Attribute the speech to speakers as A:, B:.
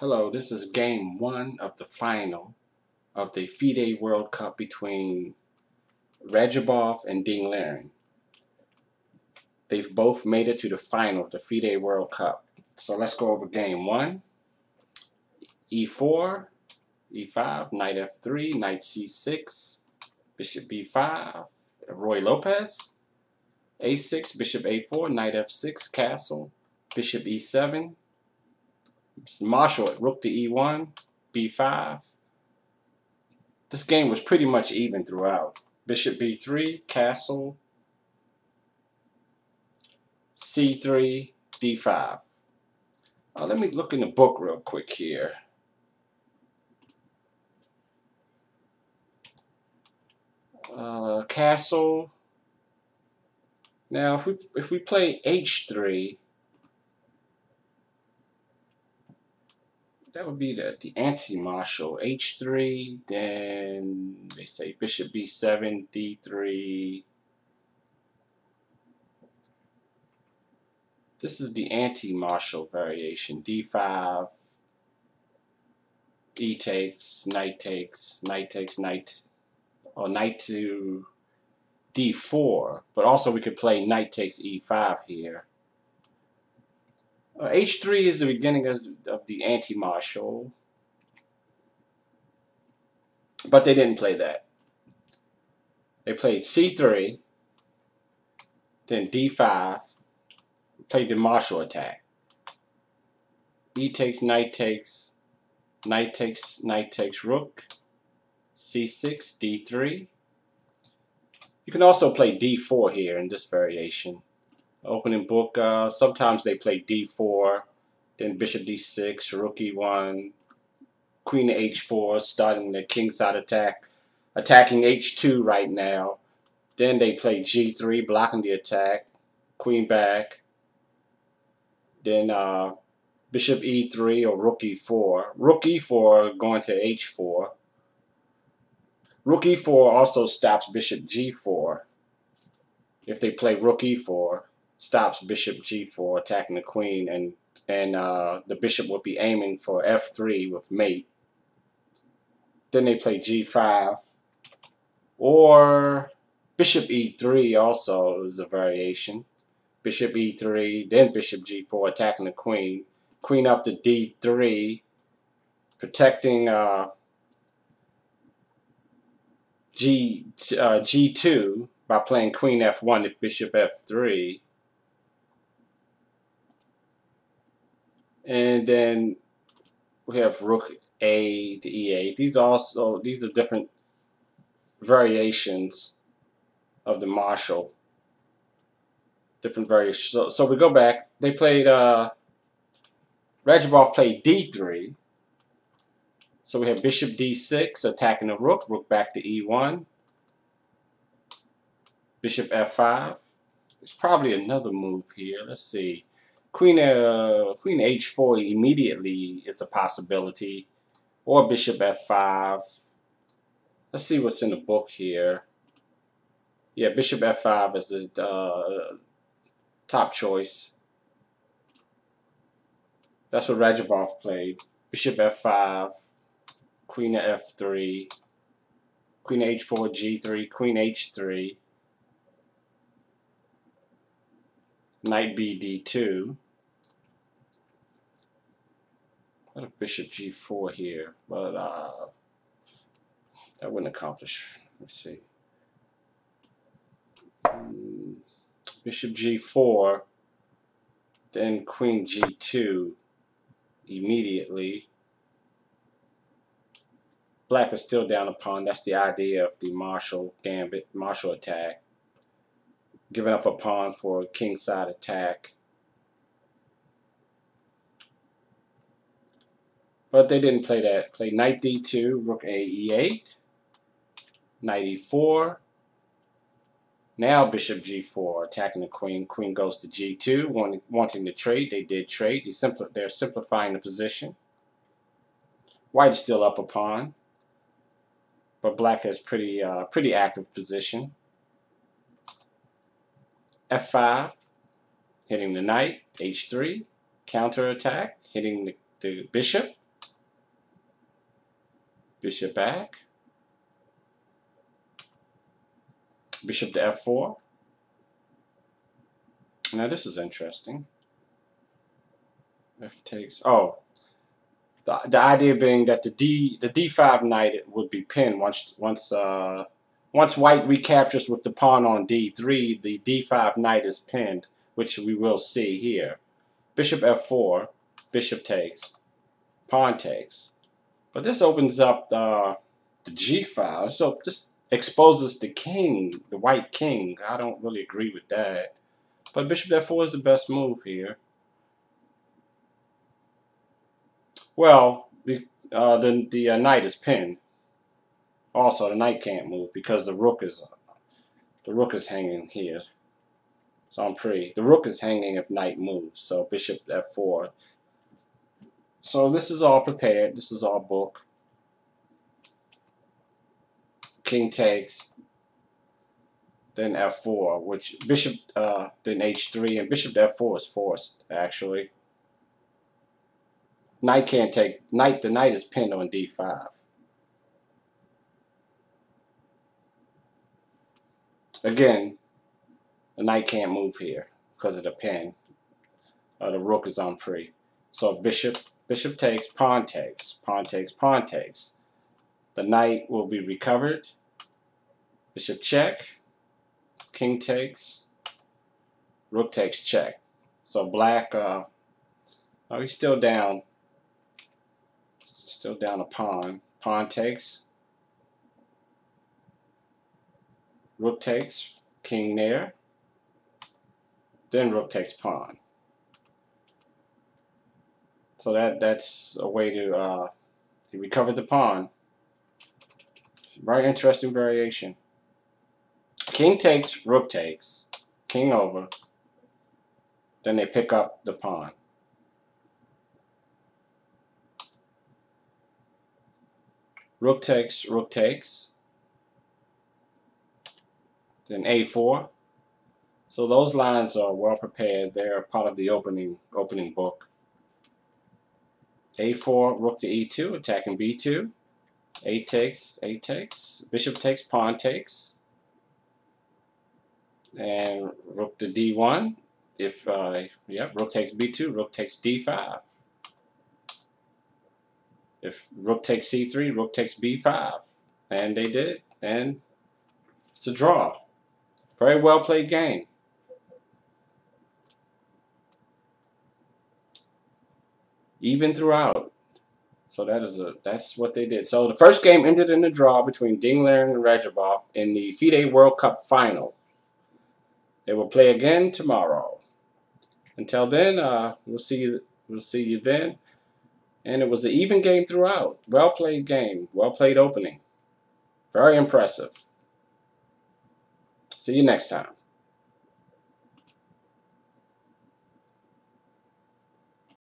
A: Hello, this is game one of the final of the Fide World Cup between Radjabov and Liren. They've both made it to the final of the Fide World Cup. So let's go over game one. E4, E5, knight F3, knight C6, bishop B5, Roy Lopez. A6, bishop A4, knight F6, castle, bishop E7. Marshall at rook to E1, B5. This game was pretty much even throughout. Bishop B3, castle, C3, D5. Let me look in the book real quick here. Castle. Now, if we play H3, that would be the anti-Marshall. H3, then they say bishop B7, D3. This is the anti-Marshall variation. D5, E takes, knight takes, knight takes, knight, or knight to D4. But also we could play knight takes E5 here. H3 is the beginning of the anti-Marshall, but they didn't play that. They played C3, then D5, played the Marshall attack. E takes, knight takes, knight takes, knight takes, rook, C6, D3. You can also play D4 here in this variation. Opening book, sometimes they play D4, then bishop D6, rook E1, queen to H4, starting the kingside attack, attacking H2 right now. Then they play G3, blocking the attack, queen back. Then bishop E3 or rook E4. Rook E4 going to H4. Rook E4 also stops bishop G4. If they play rook E4, stops bishop G4 attacking the queen, and the bishop will be aiming for F3 with mate. Then they play G5, or bishop E3 also is a variation. Bishop E3, then bishop G4 attacking the queen. Queen up to D3, protecting G2 by playing queen F1 if bishop F3. And then we have rook A to E8. These are different variations of the Marshall. Different variations. So we go back. They played Radjabov played D3. So we have bishop D6 attacking the rook. Rook back to E1. Bishop F5. There's probably another move here. Let's see. Queen H4 immediately is a possibility, or bishop F5. Let's see what's in the book here. Yeah, bishop F5 is the top choice. That's what Radjabov played. Bishop F5, queen to F3, queen to H4, G3, queen H3, knight B D2. What if bishop G4 here? But that wouldn't accomplish. Let's see. Bishop G4, then queen G2 immediately. Black is still down a pawn. That's the idea of the Marshall gambit, Marshall attack. Giving up a pawn for a kingside attack. But they didn't play that. Play knight D2, rook A E8, knight E4. Now bishop G4 attacking the queen. Queen goes to G2, wanting to trade. They did trade. They're simplifying the position. White is still up a pawn, but black has pretty active position. F5, hitting the knight. H3, counter attack, hitting the bishop. Bishop back. Bishop to f4. Now this is interesting. F takes. Oh, the idea being that the d5 knight would be pinned once white recaptures with the pawn on d3. The d5 knight is pinned, which we will see here. Bishop f4. Bishop takes. Pawn takes. But this opens up the g file, so this exposes the king, the white king. I don't really agree with that. But bishop f4 is the best move here. Well, the knight is pinned. Also, the knight can't move because the rook is hanging here. So I'm free. The rook is hanging if knight moves. So bishop f4. So this is all prepared. This is all book. King takes. Then f4, which bishop then h3, and bishop f4 is forced actually. Knight can't take. The knight is pinned on d5. Again, the knight can't move here because of the pin. The rook is on free. So bishop takes, pawn takes, pawn takes, pawn takes. The knight will be recovered. Bishop check. King takes. Rook takes check. So black, oh, he's still down. Still down a pawn. Pawn takes. Rook takes. King there. Then rook takes pawn. So that's a way to recover the pawn. Very interesting variation. King takes, rook takes, king over. Then they pick up the pawn. Rook takes, rook takes. Then a4. So those lines are well prepared. They're part of the opening book. a4, rook to e2, attacking b2. A takes, a takes. Bishop takes, pawn takes. And rook to d1. If rook takes b2, rook takes d5. If rook takes c3, rook takes b5. And they did. And it's a draw. Very well played game. Even throughout. So that's what they did. So the first game ended in a draw between Ding, Liren, and Radjabov in the Fide World Cup final. They will play again tomorrow. Until then, we'll see you then. And it was an even game throughout. Well played game. Well played opening. Very impressive. See you next time.